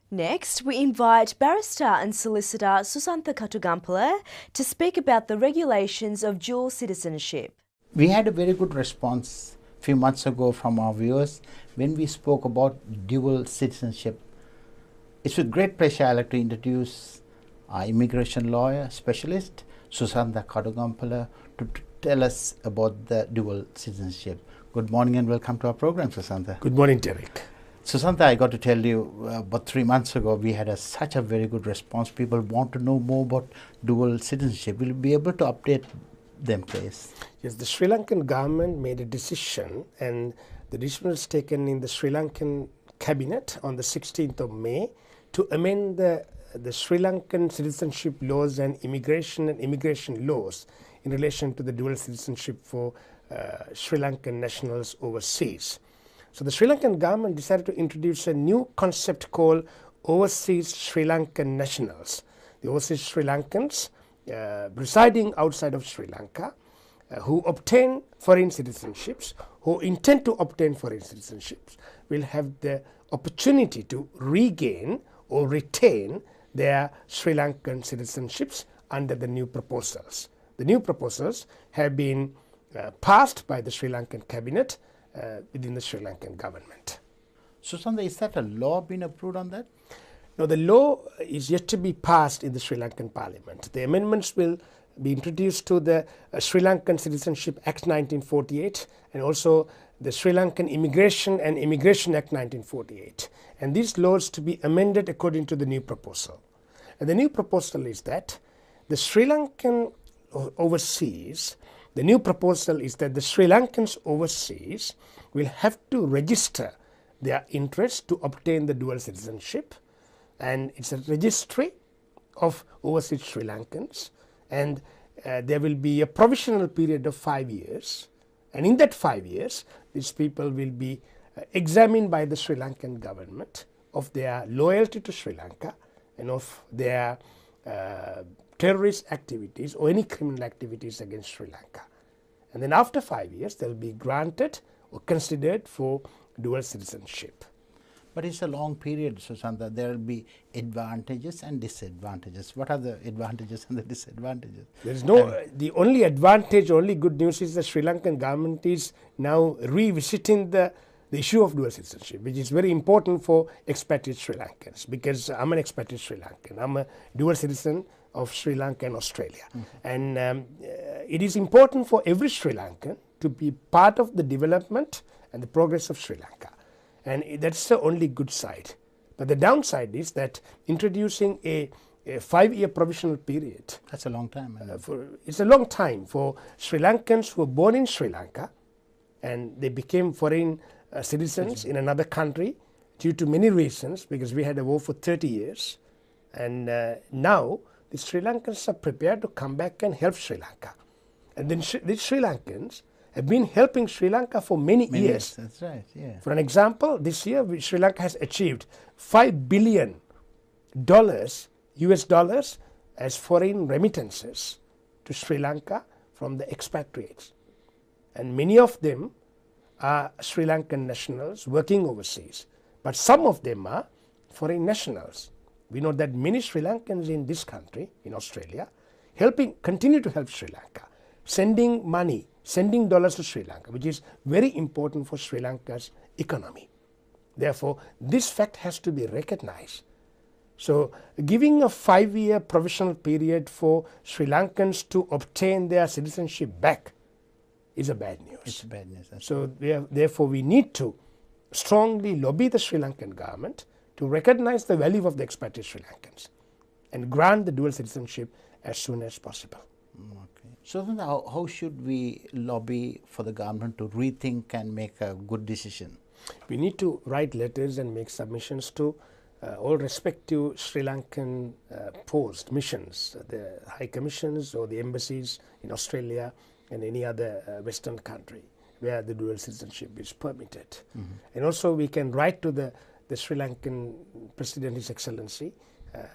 Next, we invite barrister and solicitor Susantha Katugampala to speak about the regulations of dual citizenship. We had a very good response a few months ago from our viewers when we spoke about dual citizenship. It's with great pleasure I'd like to introduce our immigration lawyer specialist, Susantha Katugampala, to tell us about the dual citizenship. Good morning and welcome to our program, Susantha. Good morning, Derek. Susantha, I got to tell you, about 3 months ago, we had such a very good response. People want to know more about dual citizenship. Will you be able to update them, please? Yes, the Sri Lankan government made a decision, and the decision was taken in the Sri Lankan cabinet on the 16th of May to amend the Sri Lankan citizenship laws and immigration laws in relation to the dual citizenship for Sri Lankan nationals overseas. So the Sri Lankan government decided to introduce a new concept called overseas Sri Lankan nationals. The overseas Sri Lankans residing outside of Sri Lanka who obtain foreign citizenships, who intend to obtain foreign citizenships, will have the opportunity to regain or retain their Sri Lankan citizenships under the new proposals. The new proposals have been passed by the Sri Lankan cabinet within the Sri Lankan government. Susantha, is that a law been approved on that? No, the law is yet to be passed in the Sri Lankan parliament. The amendments will be introduced to the Sri Lankan Citizenship Act 1948 and also the Sri Lankan Immigration and Immigration Act 1948. And these laws to be amended according to the new proposal. And the new proposal is that the Sri Lankan overseas, the new proposal is that the Sri Lankans overseas will have to register their interest to obtain the dual citizenship, and it's a registry of overseas Sri Lankans, and there will be a provisional period of 5 years, and in that 5 years these people will be examined by the Sri Lankan government of their loyalty to Sri Lanka and of their terrorist activities or any criminal activities against Sri Lanka. And then after 5 years they will be granted or considered for dual citizenship. But it's a long period, Susantha. There will be advantages and disadvantages. What are the advantages and the disadvantages? There is no, the only advantage, only good news is the Sri Lankan government is now revisiting the issue of dual citizenship, which is very important for expatriate Sri Lankans, because I'm an expatriate Sri Lankan. I'm a dual citizen of Sri Lanka and Australia. And it is important for every Sri Lankan to be part of the development and the progress of Sri Lanka. And that's the only good side. But the downside is that introducing a 5-year provisional period. That's a long time. It's a long time for Sri Lankans who were born in Sri Lanka and they became foreign citizens in another country due to many reasons, because we had a war for 30 years. And now the Sri Lankans are prepared to come back and help Sri Lanka. And then these Sri Lankans have been helping Sri Lanka for many years. That's right, yeah. For an example, this year Sri Lanka has achieved $5 billion US dollars as foreign remittances to Sri Lanka from the expatriates. And many of them are Sri Lankan nationals working overseas, but some of them are foreign nationals. We know that many Sri Lankans in this country, in Australia, continue to help Sri Lanka, sending money, sending dollars to Sri Lanka, which is very important for Sri Lanka's economy. Therefore, this fact has to be recognized. So, giving a 5-year provisional period for Sri Lankans to obtain their citizenship back is a bad news. It's bad news. So, therefore, we need to strongly lobby the Sri Lankan government to recognize the value of the expatriate Sri Lankans and grant the dual citizenship as soon as possible. Okay. So then how should we lobby for the government to rethink and make a good decision? We need to write letters and make submissions to all respective Sri Lankan post missions, the high commissions or the embassies in Australia and any other Western country where the dual citizenship is permitted. And also we can write to the Sri Lankan President, His Excellency,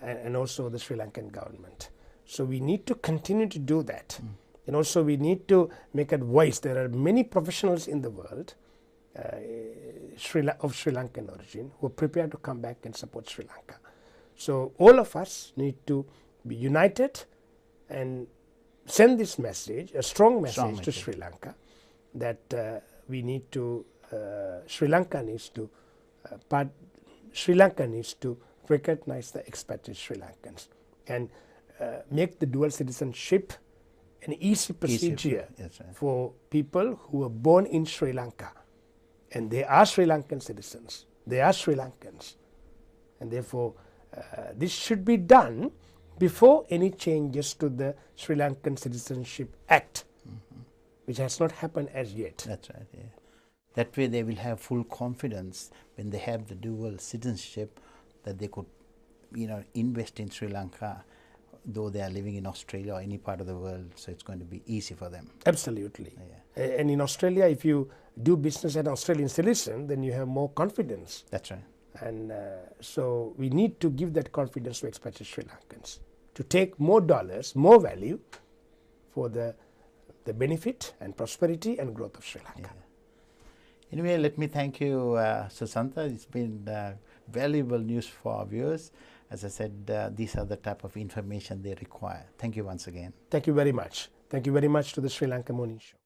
and also the Sri Lankan government. So we need to continue to do that. And also we need to make a voice. There are many professionals in the world Sri Lankan origin who are prepared to come back and support Sri Lanka. So all of us need to be united and send this message, a strong message to Sri Lanka, that we need to, Sri Lanka needs to recognize the expatriate Sri Lankans and make the dual citizenship an easy procedure for people who are born in Sri Lanka, and they are Sri Lankan citizens, they are Sri Lankans, and therefore this should be done before any changes to the Sri Lankan Citizenship Act, which has not happened as yet. That's right, yeah. That way they will have full confidence when they have the dual citizenship that they could, invest in Sri Lanka, though they are living in Australia or any part of the world, so it's going to be easy for them. Absolutely. Yeah. And in Australia, if you do business as an Australian citizen, then you have more confidence. That's right. And so we need to give that confidence to expatriate Sri Lankans to take more dollars, more value for the benefit and prosperity and growth of Sri Lanka. Yeah. Anyway, let me thank you, Susantha. It's been valuable news for our viewers. As I said, these are the type of information they require. Thank you once again. Thank you very much. Thank you very much to the Sri Lanka Morning Show.